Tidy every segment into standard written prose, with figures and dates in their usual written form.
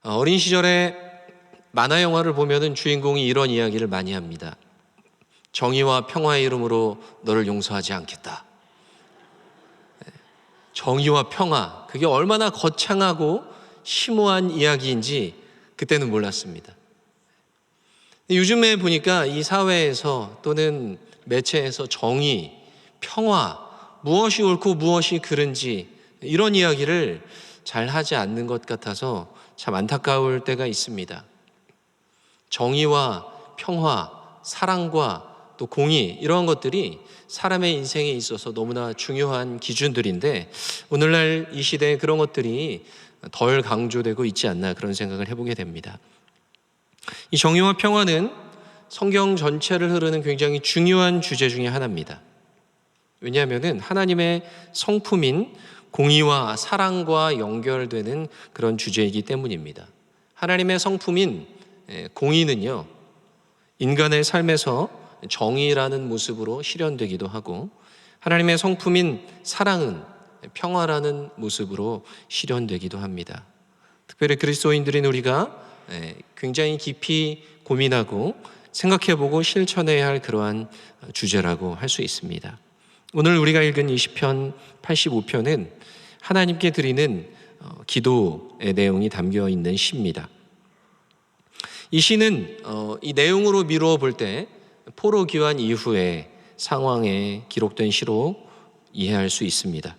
어린 시절에 만화 영화를 보면은 주인공이 이런 이야기를 많이 합니다. 정의와 평화의 이름으로 너를 용서하지 않겠다. 정의와 평화, 그게 얼마나 거창하고 심오한 이야기인지 그때는 몰랐습니다. 요즘에 보니까 이 사회에서 또는 매체에서 정의, 평화, 무엇이 옳고 무엇이 그른지 이런 이야기를 잘 하지 않는 것 같아서 참 안타까울 때가 있습니다. 정의와 평화, 사랑과 또 공의 이러한 것들이 사람의 인생에 있어서 너무나 중요한 기준들인데 오늘날 이 시대에 그런 것들이 덜 강조되고 있지 않나 그런 생각을 해보게 됩니다. 이 정의와 평화는 성경 전체를 흐르는 굉장히 중요한 주제 중에 하나입니다. 왜냐하면 하나님의 성품인 공의와 사랑과 연결되는 그런 주제이기 때문입니다. 하나님의 성품인 공의는요, 인간의 삶에서 정의라는 모습으로 실현되기도 하고 하나님의 성품인 사랑은 평화라는 모습으로 실현되기도 합니다. 특별히 그리스도인들인 우리가 굉장히 깊이 고민하고 생각해보고 실천해야 할 그러한 주제라고 할 수 있습니다. 오늘 우리가 읽은 이 시편 85편은 하나님께 드리는 기도의 내용이 담겨 있는 시입니다. 이 시는 이 내용으로 미루어 볼 때 포로 귀환 이후의 상황에 기록된 시로 이해할 수 있습니다.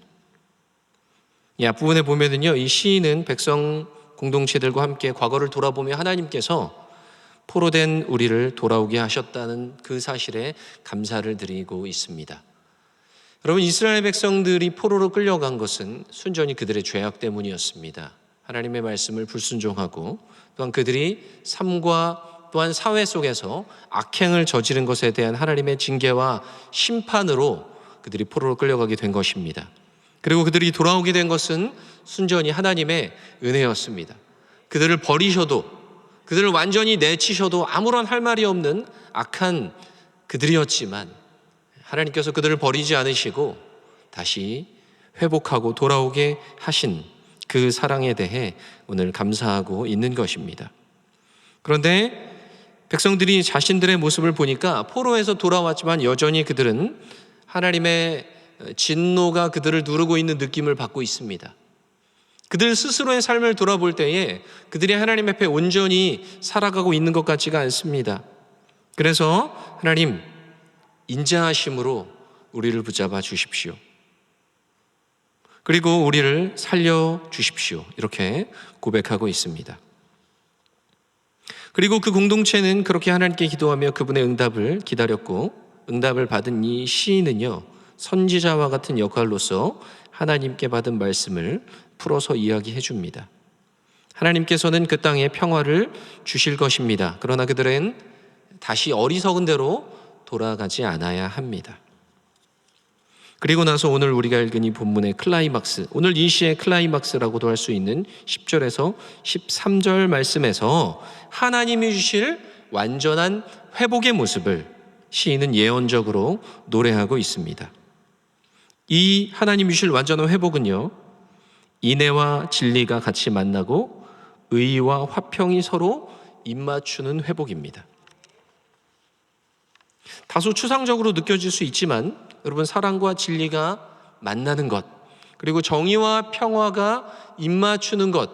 이 앞부분에 보면은요, 이 시인은 백성 공동체들과 함께 과거를 돌아보며 하나님께서 포로된 우리를 돌아오게 하셨다는 그 사실에 감사를 드리고 있습니다. 여러분, 이스라엘 백성들이 포로로 끌려간 것은 순전히 그들의 죄악 때문이었습니다. 하나님의 말씀을 불순종하고 또한 그들이 삶과 또한 사회 속에서 악행을 저지른 것에 대한 하나님의 징계와 심판으로 그들이 포로로 끌려가게 된 것입니다. 그리고 그들이 돌아오게 된 것은 순전히 하나님의 은혜였습니다. 그들을 버리셔도, 그들을 완전히 내치셔도 아무런 할 말이 없는 악한 그들이었지만 하나님께서 그들을 버리지 않으시고 다시 회복하고 돌아오게 하신 그 사랑에 대해 오늘 감사하고 있는 것입니다. 그런데 백성들이 자신들의 모습을 보니까 포로에서 돌아왔지만 여전히 그들은 하나님의 진노가 그들을 누르고 있는 느낌을 받고 있습니다. 그들 스스로의 삶을 돌아볼 때에 그들이 하나님 앞에 온전히 살아가고 있는 것 같지가 않습니다. 그래서 하나님, 인자하심으로 우리를 붙잡아 주십시오. 그리고 우리를 살려 주십시오. 이렇게 고백하고 있습니다. 그리고 그 공동체는 그렇게 하나님께 기도하며 그분의 응답을 기다렸고 응답을 받은 이 시인은요, 선지자와 같은 역할로서 하나님께 받은 말씀을 풀어서 이야기해 줍니다. 하나님께서는 그 땅에 평화를 주실 것입니다. 그러나 그들은 다시 어리석은 대로 돌아가지 않아야 합니다. 그리고 나서 오늘 우리가 읽은 이 본문의 클라이막스, 오늘 이 시의 클라이막스라고도 할 수 있는 10절에서 13절 말씀에서 하나님이 주실 완전한 회복의 모습을 시인은 예언적으로 노래하고 있습니다. 이 하나님이 주실 완전한 회복은요, 인애와 진리가 같이 만나고 의와 화평이 서로 입맞추는 회복입니다. 다소 추상적으로 느껴질 수 있지만 여러분, 사랑과 진리가 만나는 것, 그리고 정의와 평화가 입맞추는 것,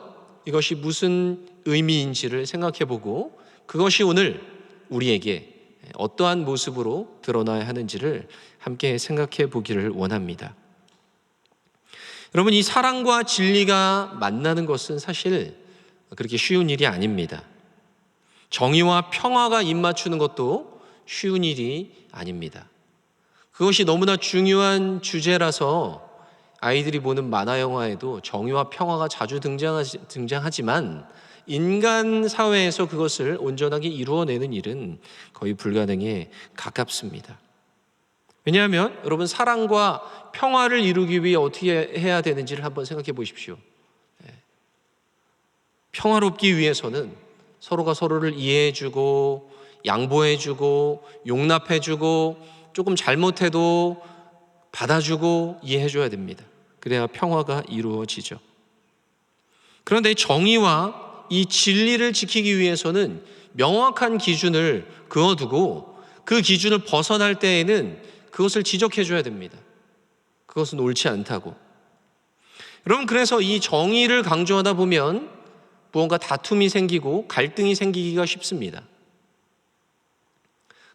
이것이 무슨 의미인지를 생각해보고 그것이 오늘 우리에게 어떠한 모습으로 드러나야 하는지를 함께 생각해 보기를 원합니다. 여러분, 이 사랑과 진리가 만나는 것은 사실 그렇게 쉬운 일이 아닙니다. 정의와 평화가 입맞추는 것도 쉬운 일이 아닙니다. 그것이 너무나 중요한 주제라서 아이들이 보는 만화 영화에도 정의와 평화가 자주 등장하지만 인간 사회에서 그것을 온전하게 이루어내는 일은 거의 불가능에 가깝습니다. 왜냐하면 여러분, 사랑과 평화를 이루기 위해 어떻게 해야 되는지를 한번 생각해 보십시오. 평화롭기 위해서는 서로가 서로를 이해해주고 양보해주고 용납해주고 조금 잘못해도 받아주고 이해해줘야 됩니다. 그래야 평화가 이루어지죠. 그런데 정의와 이 진리를 지키기 위해서는 명확한 기준을 그어두고 그 기준을 벗어날 때에는 그것을 지적해 줘야 됩니다. 그것은 옳지 않다고. 여러분, 그래서 이 정의를 강조하다 보면 무언가 다툼이 생기고 갈등이 생기기가 쉽습니다.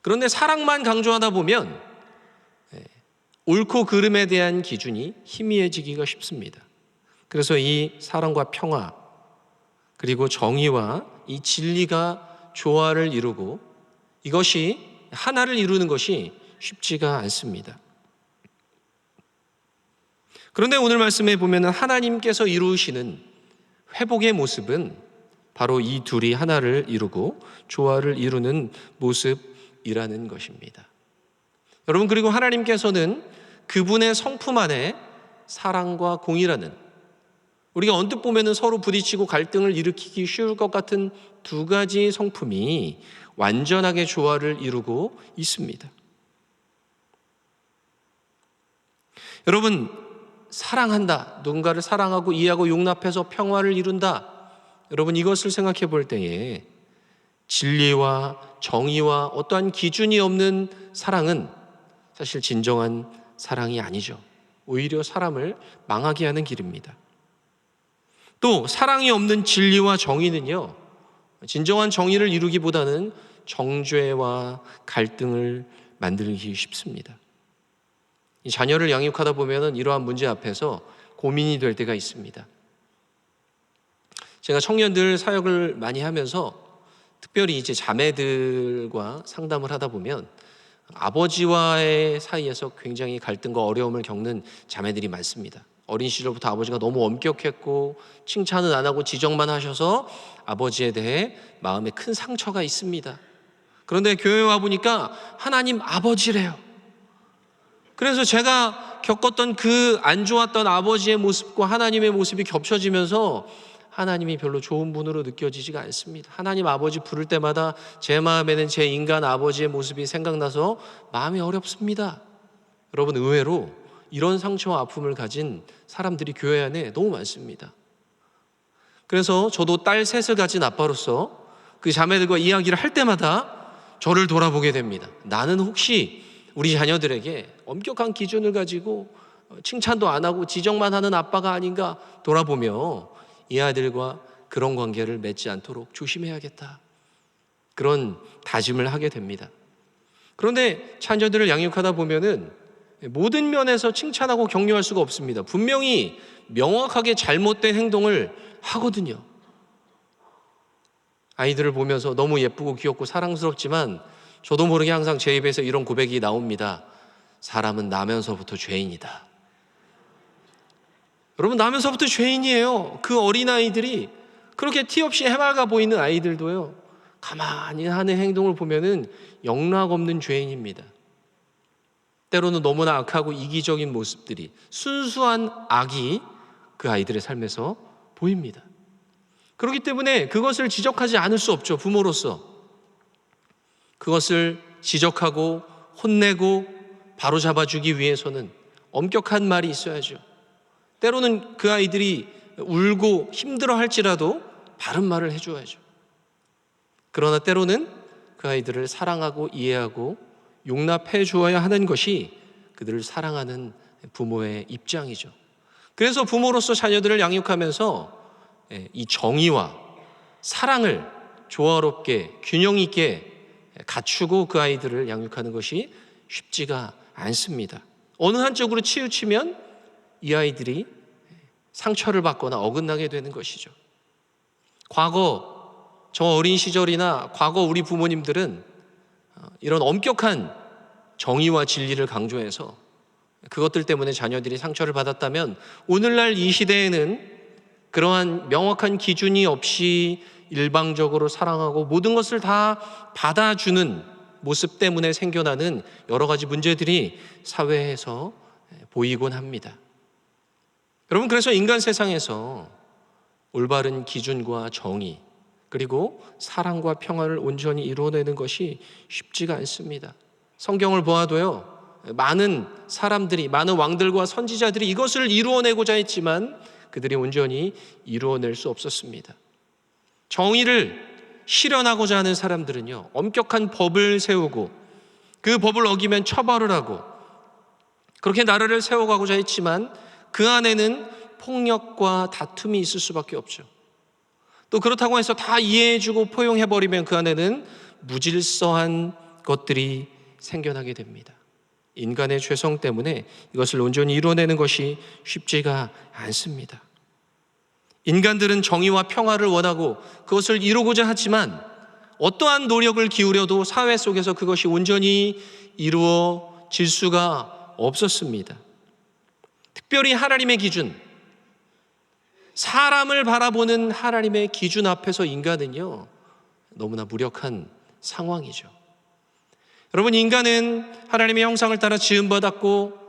그런데 사랑만 강조하다 보면 옳고 그름에 대한 기준이 희미해지기가 쉽습니다. 그래서 이 사랑과 평화, 그리고 정의와 이 진리가 조화를 이루고 이것이 하나를 이루는 것이 쉽지가 않습니다. 그런데 오늘 말씀에 보면 하나님께서 이루시는 회복의 모습은 바로 이 둘이 하나를 이루고 조화를 이루는 모습이라는 것입니다. 여러분, 그리고 하나님께서는 그분의 성품 안에 사랑과 공의라는, 우리가 언뜻 보면 서로 부딪히고 갈등을 일으키기 쉬울 것 같은 두 가지 성품이 완전하게 조화를 이루고 있습니다. 여러분, 사랑한다, 누군가를 사랑하고 이해하고 용납해서 평화를 이룬다, 여러분 이것을 생각해 볼 때에 진리와 정의와 어떠한 기준이 없는 사랑은 사실 진정한 사랑이 아니죠. 오히려 사람을 망하게 하는 길입니다. 또 사랑이 없는 진리와 정의는요, 진정한 정의를 이루기보다는 정죄와 갈등을 만들기 쉽습니다. 이 자녀를 양육하다 보면 이러한 문제 앞에서 고민이 될 때가 있습니다. 제가 청년들 사역을 많이 하면서 특별히 이제 자매들과 상담을 하다 보면 아버지와의 사이에서 굉장히 갈등과 어려움을 겪는 자매들이 많습니다. 어린 시절부터 아버지가 너무 엄격했고 칭찬은 안 하고 지적만 하셔서 아버지에 대해 마음에 큰 상처가 있습니다. 그런데 교회 와 보니까 하나님 아버지래요. 그래서 제가 겪었던 그 안 좋았던 아버지의 모습과 하나님의 모습이 겹쳐지면서 하나님이 별로 좋은 분으로 느껴지지가 않습니다. 하나님 아버지 부를 때마다 제 마음에는 제 인간 아버지의 모습이 생각나서 마음이 어렵습니다. 여러분, 의외로 이런 상처와 아픔을 가진 사람들이 교회 안에 너무 많습니다. 그래서 저도 딸 셋을 가진 아빠로서 그 자매들과 이야기를 할 때마다 저를 돌아보게 됩니다. 나는 혹시 우리 자녀들에게 엄격한 기준을 가지고 칭찬도 안 하고 지적만 하는 아빠가 아닌가 돌아보며 이 아이들과 그런 관계를 맺지 않도록 조심해야겠다, 그런 다짐을 하게 됩니다. 그런데 자녀들을 양육하다 보면은 모든 면에서 칭찬하고 격려할 수가 없습니다. 분명히 명확하게 잘못된 행동을 하거든요. 아이들을 보면서 너무 예쁘고 귀엽고 사랑스럽지만 저도 모르게 항상 제 입에서 이런 고백이 나옵니다. 사람은 나면서부터 죄인이다. 여러분, 나면서부터 죄인이에요. 그 어린아이들이, 그렇게 티 없이 해맑아 보이는 아이들도요, 가만히 하는 행동을 보면은 영락 없는 죄인입니다. 때로는 너무나 악하고 이기적인 모습들이, 순수한 악이 그 아이들의 삶에서 보입니다. 그렇기 때문에 그것을 지적하지 않을 수 없죠. 부모로서 그것을 지적하고 혼내고 바로잡아주기 위해서는 엄격한 말이 있어야죠. 때로는 그 아이들이 울고 힘들어 할지라도 바른 말을 해줘야죠. 그러나 때로는 그 아이들을 사랑하고 이해하고 용납해 주어야 하는 것이 그들을 사랑하는 부모의 입장이죠. 그래서 부모로서 자녀들을 양육하면서 이 정의와 사랑을 조화롭게 균형 있게 갖추고 그 아이들을 양육하는 것이 쉽지가 않습니다. 어느 한쪽으로 치우치면 이 아이들이 상처를 받거나 어긋나게 되는 것이죠. 과거 저 어린 시절이나 과거 우리 부모님들은 이런 엄격한 정의와 진리를 강조해서 그것들 때문에 자녀들이 상처를 받았다면 오늘날 이 시대에는 그러한 명확한 기준이 없이 일방적으로 사랑하고 모든 것을 다 받아주는 모습 때문에 생겨나는 여러 가지 문제들이 사회에서 보이곤 합니다. 여러분, 그래서 인간 세상에서 올바른 기준과 정의, 그리고 사랑과 평화를 온전히 이루어내는 것이 쉽지가 않습니다. 성경을 보아도요, 많은 사람들이, 많은 왕들과 선지자들이 이것을 이루어내고자 했지만 그들이 온전히 이루어낼 수 없었습니다. 정의를 실현하고자 하는 사람들은요, 엄격한 법을 세우고 그 법을 어기면 처벌을 하고 그렇게 나라를 세워가고자 했지만 그 안에는 폭력과 다툼이 있을 수밖에 없죠. 또 그렇다고 해서 다 이해해주고 포용해버리면 그 안에는 무질서한 것들이 생겨나게 됩니다. 인간의 죄성 때문에 이것을 온전히 이뤄내는 것이 쉽지가 않습니다. 인간들은 정의와 평화를 원하고 그것을 이루고자 하지만 어떠한 노력을 기울여도 사회 속에서 그것이 온전히 이루어질 수가 없었습니다. 특별히 하나님의 기준, 사람을 바라보는 하나님의 기준 앞에서 인간은요, 너무나 무력한 상황이죠. 여러분, 인간은 하나님의 형상을 따라 지음받았고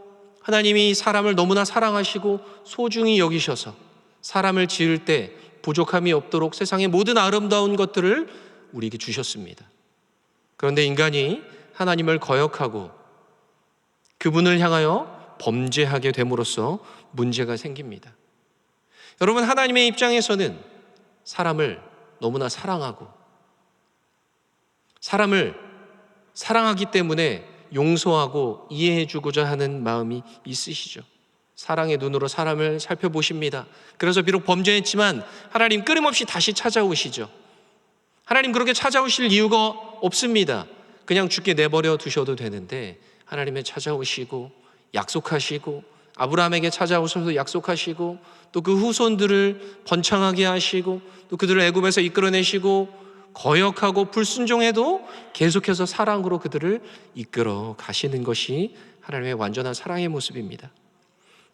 하나님이 사람을 너무나 사랑하시고 소중히 여기셔서 사람을 지을 때 부족함이 없도록 세상의 모든 아름다운 것들을 우리에게 주셨습니다. 그런데 인간이 하나님을 거역하고 그분을 향하여 범죄하게 됨으로써 문제가 생깁니다. 여러분, 하나님의 입장에서는 사람을 너무나 사랑하고 사람을 사랑하기 때문에 용서하고 이해해주고자 하는 마음이 있으시죠. 사랑의 눈으로 사람을 살펴보십니다. 그래서 비록 범죄했지만 하나님 끊임없이 다시 찾아오시죠. 하나님 그렇게 찾아오실 이유가 없습니다. 그냥 죽게 내버려 두셔도 되는데 하나님의 찾아오시고 약속하시고 아브라함에게 찾아오셔서 약속하시고 또 그 후손들을 번창하게 하시고 또 그들을 애굽에서 이끌어내시고 거역하고 불순종해도 계속해서 사랑으로 그들을 이끌어 가시는 것이 하나님의 완전한 사랑의 모습입니다.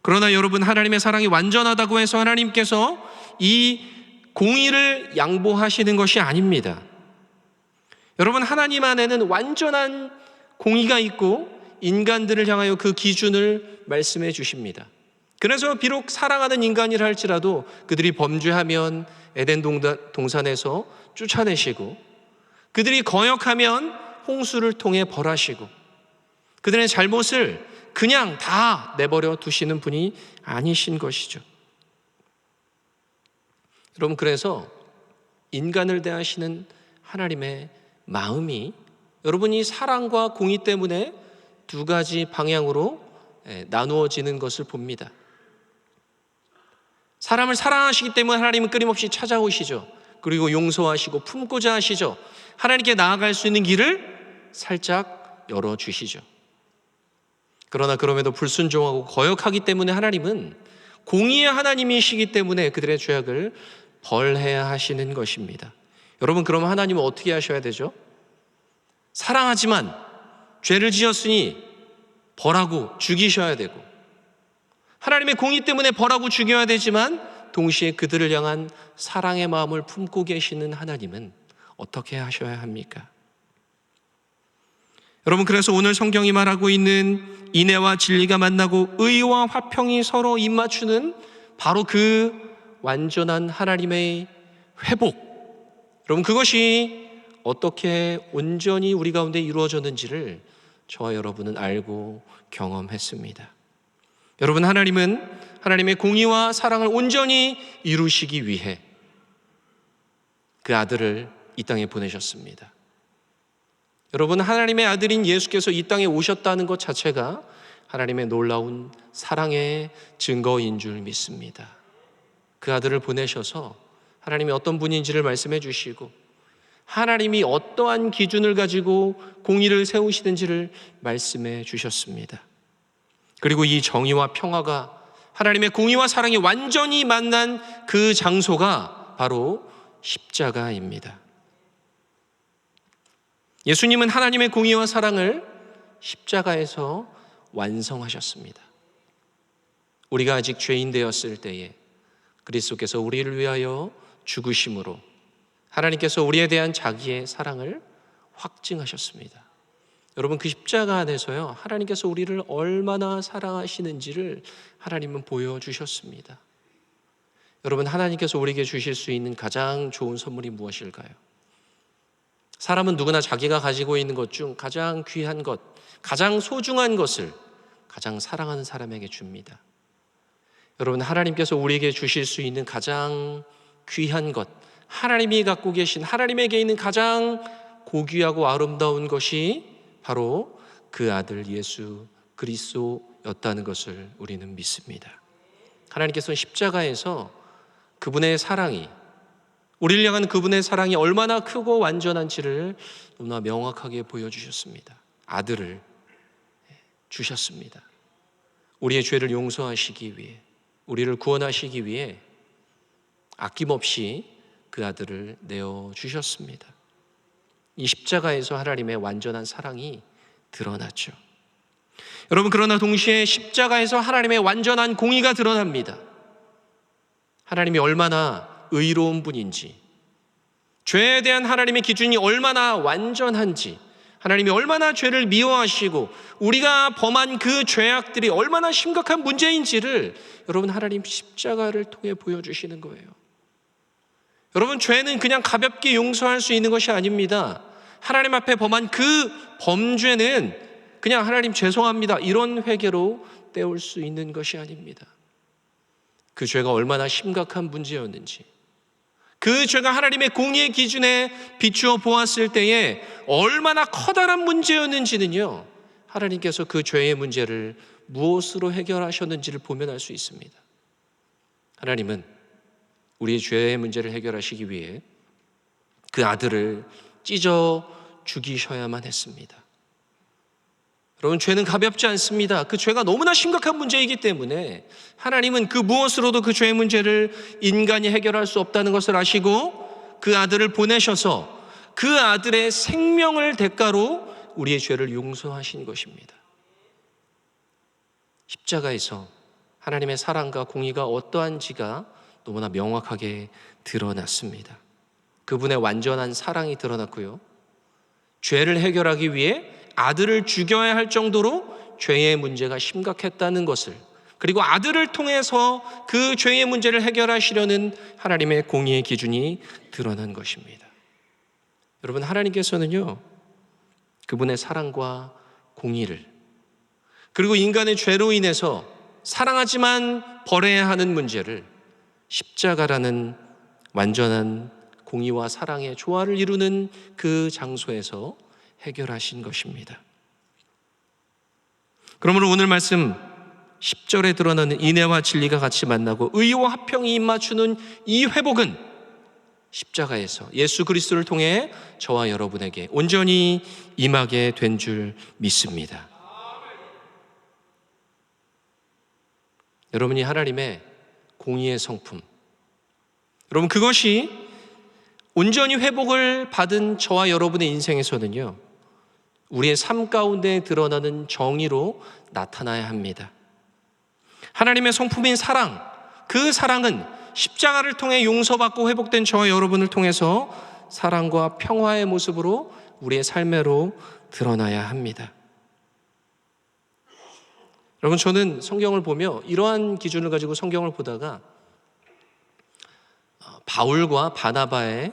그러나 여러분, 하나님의 사랑이 완전하다고 해서 하나님께서 이 공의를 양보하시는 것이 아닙니다. 여러분, 하나님 안에는 완전한 공의가 있고 인간들을 향하여 그 기준을 말씀해 주십니다. 그래서 비록 사랑하는 인간이라 할지라도 그들이 범죄하면 에덴 동산에서 쫓아내시고 그들이 거역하면 홍수를 통해 벌하시고 그들의 잘못을 그냥 다 내버려 두시는 분이 아니신 것이죠. 여러분, 그래서 인간을 대하시는 하나님의 마음이 여러분이 사랑과 공의 때문에 두 가지 방향으로 나누어지는 것을 봅니다. 사람을 사랑하시기 때문에 하나님은 끊임없이 찾아오시죠. 그리고 용서하시고 품고자 하시죠. 하나님께 나아갈 수 있는 길을 살짝 열어주시죠. 그러나 그럼에도 불순종하고 거역하기 때문에 하나님은 공의의 하나님이시기 때문에 그들의 죄악을 벌해야 하시는 것입니다. 여러분, 그러면 하나님은 어떻게 하셔야 되죠? 사랑하지만 죄를 지었으니 벌하고 죽이셔야 되고 하나님의 공의 때문에 벌하고 죽여야 되지만 동시에 그들을 향한 사랑의 마음을 품고 계시는 하나님은 어떻게 하셔야 합니까? 여러분, 그래서 오늘 성경이 말하고 있는 인애와 진리가 만나고 의와 화평이 서로 입맞추는 바로 그 완전한 하나님의 회복, 여러분, 그것이 어떻게 온전히 우리 가운데 이루어졌는지를 저와 여러분은 알고 경험했습니다. 여러분, 하나님은 하나님의 공의와 사랑을 온전히 이루시기 위해 그 아들을 이 땅에 보내셨습니다. 여러분, 하나님의 아들인 예수께서 이 땅에 오셨다는 것 자체가 하나님의 놀라운 사랑의 증거인 줄 믿습니다. 그 아들을 보내셔서 하나님이 어떤 분인지를 말씀해 주시고 하나님이 어떠한 기준을 가지고 공의를 세우시는지를 말씀해 주셨습니다. 그리고 이 정의와 평화가 하나님의 공의와 사랑이 완전히 만난 그 장소가 바로 십자가입니다. 예수님은 하나님의 공의와 사랑을 십자가에서 완성하셨습니다. 우리가 아직 죄인 되었을 때에 그리스도께서 우리를 위하여 죽으심으로 하나님께서 우리에 대한 자기의 사랑을 확증하셨습니다. 여러분, 그 십자가 안에서요, 하나님께서 우리를 얼마나 사랑하시는지를 하나님은 보여주셨습니다. 여러분, 하나님께서 우리에게 주실 수 있는 가장 좋은 선물이 무엇일까요? 사람은 누구나 자기가 가지고 있는 것 중 가장 귀한 것, 가장 소중한 것을 가장 사랑하는 사람에게 줍니다. 여러분, 하나님께서 우리에게 주실 수 있는 가장 귀한 것, 하나님이 갖고 계신, 하나님에게 있는 가장 고귀하고 아름다운 것이 바로 그 아들 예수 그리스도였다는 것을 우리는 믿습니다. 하나님께서는 십자가에서 그분의 사랑이, 우리를 향한 그분의 사랑이 얼마나 크고 완전한지를 너무나 명확하게 보여주셨습니다. 아들을 주셨습니다. 우리의 죄를 용서하시기 위해, 우리를 구원하시기 위해 아낌없이 그 아들을 내어주셨습니다. 이 십자가에서 하나님의 완전한 사랑이 드러났죠. 여러분, 그러나 동시에 십자가에서 하나님의 완전한 공의가 드러납니다. 하나님이 얼마나 의로운 분인지, 죄에 대한 하나님의 기준이 얼마나 완전한지, 하나님이 얼마나 죄를 미워하시고 우리가 범한 그 죄악들이 얼마나 심각한 문제인지를 여러분, 하나님 십자가를 통해 보여주시는 거예요. 여러분, 죄는 그냥 가볍게 용서할 수 있는 것이 아닙니다. 하나님 앞에 범한 그 범죄는 그냥 하나님 죄송합니다 이런 회개로 때울 수 있는 것이 아닙니다. 그 죄가 얼마나 심각한 문제였는지, 그 죄가 하나님의 공의의 기준에 비추어 보았을 때에 얼마나 커다란 문제였는지는요, 하나님께서 그 죄의 문제를 무엇으로 해결하셨는지를 보면 알 수 있습니다. 하나님은 우리의 죄의 문제를 해결하시기 위해 그 아들을 찢어 죽이셔야만 했습니다. 여러분, 죄는 가볍지 않습니다. 그 죄가 너무나 심각한 문제이기 때문에 하나님은 그 무엇으로도 그 죄의 문제를 인간이 해결할 수 없다는 것을 아시고 그 아들을 보내셔서 그 아들의 생명을 대가로 우리의 죄를 용서하신 것입니다. 십자가에서 하나님의 사랑과 공의가 어떠한지가 너무나 명확하게 드러났습니다. 그분의 완전한 사랑이 드러났고요, 죄를 해결하기 위해 아들을 죽여야 할 정도로 죄의 문제가 심각했다는 것을, 그리고 아들을 통해서 그 죄의 문제를 해결하시려는 하나님의 공의의 기준이 드러난 것입니다. 여러분, 하나님께서는요, 그분의 사랑과 공의를, 그리고 인간의 죄로 인해서 사랑하지만 버려야 하는 문제를 십자가라는 완전한 공의와 사랑의 조화를 이루는 그 장소에서 해결하신 것입니다. 그러므로 오늘 말씀 10절에 드러나는 인애와 진리가 같이 만나고 의와 화평이 입맞추는 이 회복은 십자가에서 예수 그리스도를 통해 저와 여러분에게 온전히 임하게 된 줄 믿습니다. 여러분이 하나님의 공의의 성품, 여러분, 그것이 온전히 회복을 받은 저와 여러분의 인생에서는요, 우리의 삶 가운데 드러나는 정의로 나타나야 합니다. 하나님의 성품인 사랑, 그 사랑은 십자가를 통해 용서받고 회복된 저와 여러분을 통해서 사랑과 평화의 모습으로 우리의 삶으로 드러나야 합니다. 여러분, 저는 성경을 보며 이러한 기준을 가지고 성경을 보다가 바울과 바나바의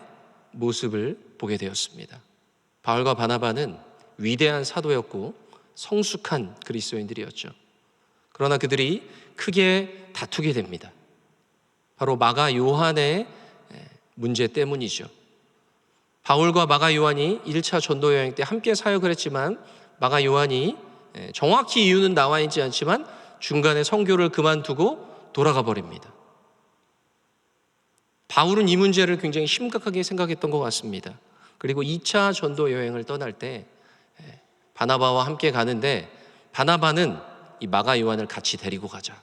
모습을 보게 되었습니다. 바울과 바나바는 위대한 사도였고 성숙한 그리스도인들이었죠. 그러나 그들이 크게 다투게 됩니다. 바로 마가 요한의 문제 때문이죠. 바울과 마가 요한이 1차 전도 여행 때 함께 사역을 했지만 마가 요한이 정확히 이유는 나와 있지 않지만 중간에 선교를 그만두고 돌아가 버립니다. 바울은 이 문제를 굉장히 심각하게 생각했던 것 같습니다. 그리고 2차 전도 여행을 떠날 때 바나바와 함께 가는데 바나바는 이 마가 요한을 같이 데리고 가자.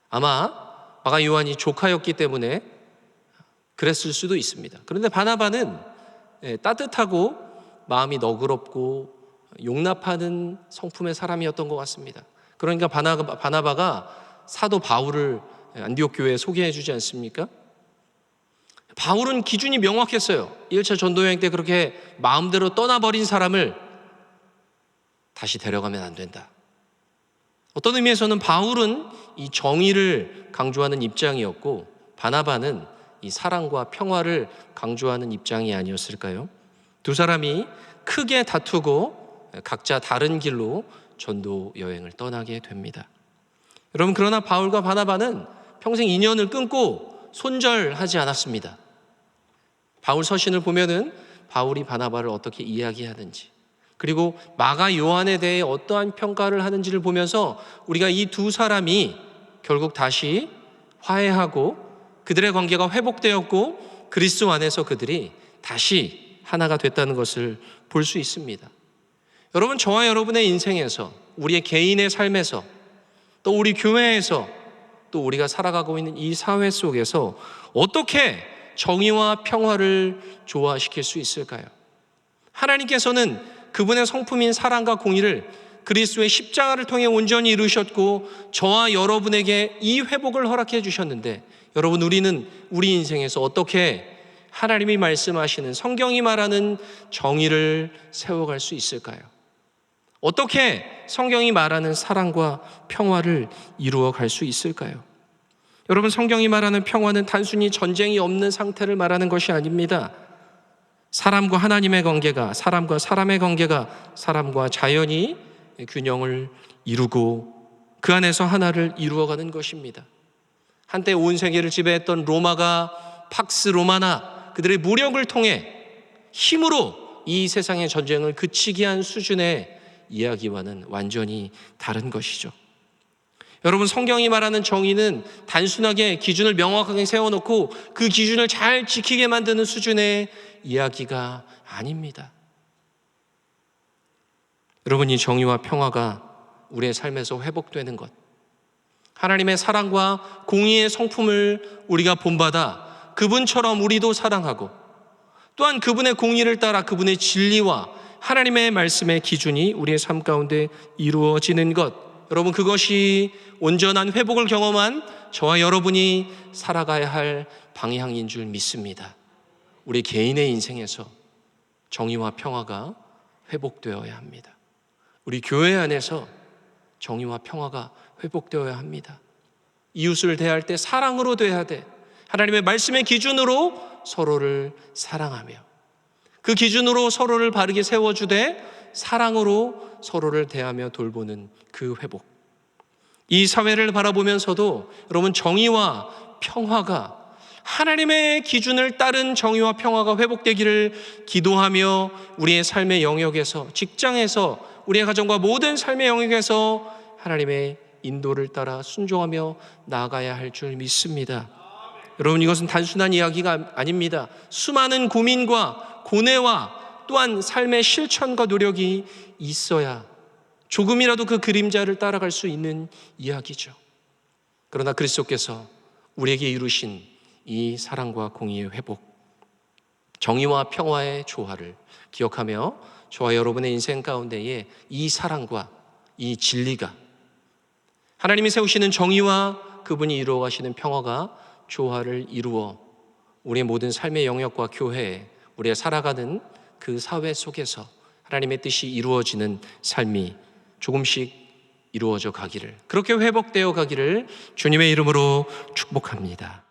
아마 마가 요한이 조카였기 때문에 그랬을 수도 있습니다. 그런데 바나바는 따뜻하고 마음이 너그럽고 용납하는 성품의 사람이었던 것 같습니다. 그러니까 바나바가 사도 바울을 안디옥 교회에 소개해 주지 않습니까? 바울은 기준이 명확했어요. 1차 전도여행 때 그렇게 마음대로 떠나버린 사람을 다시 데려가면 안 된다. 어떤 의미에서는 바울은 이 정의를 강조하는 입장이었고 바나바는 이 사랑과 평화를 강조하는 입장이 아니었을까요? 두 사람이 크게 다투고 각자 다른 길로 전도 여행을 떠나게 됩니다. 여러분, 그러나 바울과 바나바는 평생 인연을 끊고 손절하지 않았습니다. 바울 서신을 보면은 바울이 바나바를 어떻게 이야기하는지, 그리고 마가 요한에 대해 어떠한 평가를 하는지를 보면서 우리가 이 두 사람이 결국 다시 화해하고 그들의 관계가 회복되었고 그리스도 안에서 그들이 다시 하나가 됐다는 것을 볼 수 있습니다. 여러분, 저와 여러분의 인생에서, 우리의 개인의 삶에서, 또 우리 교회에서, 또 우리가 살아가고 있는 이 사회 속에서 어떻게 정의와 평화를 조화시킬 수 있을까요? 하나님께서는 그분의 성품인 사랑과 공의를 그리스도의 십자가를 통해 온전히 이루셨고 저와 여러분에게 이 회복을 허락해 주셨는데, 여러분, 우리는 우리 인생에서 어떻게 하나님이 말씀하시는, 성경이 말하는 정의를 세워갈 수 있을까요? 어떻게 성경이 말하는 사랑과 평화를 이루어갈 수 있을까요? 여러분, 성경이 말하는 평화는 단순히 전쟁이 없는 상태를 말하는 것이 아닙니다. 사람과 하나님의 관계가, 사람과 사람의 관계가, 사람과 자연이 균형을 이루고 그 안에서 하나를 이루어가는 것입니다. 한때 온 세계를 지배했던 로마가 팍스 로마나 그들의 무력을 통해 힘으로 이 세상의 전쟁을 그치게 한 수준의 이야기와는 완전히 다른 것이죠. 여러분, 성경이 말하는 정의는 단순하게 기준을 명확하게 세워놓고 그 기준을 잘 지키게 만드는 수준의 이야기가 아닙니다. 여러분, 이 정의와 평화가 우리의 삶에서 회복되는 것, 하나님의 사랑과 공의의 성품을 우리가 본받아 그분처럼 우리도 사랑하고 또한 그분의 공의를 따라 그분의 진리와 하나님의 말씀의 기준이 우리의 삶 가운데 이루어지는 것, 여러분, 그것이 온전한 회복을 경험한 저와 여러분이 살아가야 할 방향인 줄 믿습니다. 우리 개인의 인생에서 정의와 평화가 회복되어야 합니다. 우리 교회 안에서 정의와 평화가 회복되어야 합니다. 이웃을 대할 때 사랑으로 대해야 돼. 하나님의 말씀의 기준으로 서로를 사랑하며 그 기준으로 서로를 바르게 세워주되 사랑으로 서로를 대하며 돌보는 그 회복. 이 사회를 바라보면서도 여러분, 정의와 평화가, 하나님의 기준을 따른 정의와 평화가 회복되기를 기도하며 우리의 삶의 영역에서, 직장에서, 우리의 가정과 모든 삶의 영역에서 하나님의 인도를 따라 순종하며 나아가야 할 줄 믿습니다. 여러분, 이것은 단순한 이야기가 아닙니다. 수많은 고민과 고뇌와 또한 삶의 실천과 노력이 있어야 조금이라도 그 그림자를 따라갈 수 있는 이야기죠. 그러나 그리스도께서 우리에게 이루신 이 사랑과 공의의 회복, 정의와 평화의 조화를 기억하며 저와 여러분의 인생 가운데에 이 사랑과 이 진리가, 하나님이 세우시는 정의와 그분이 이루어 가시는 평화가 조화를 이루어 우리의 모든 삶의 영역과 교회에, 우리가 살아가는 그 사회 속에서 하나님의 뜻이 이루어지는 삶이 조금씩 이루어져 가기를, 그렇게 회복되어 가기를 주님의 이름으로 축복합니다.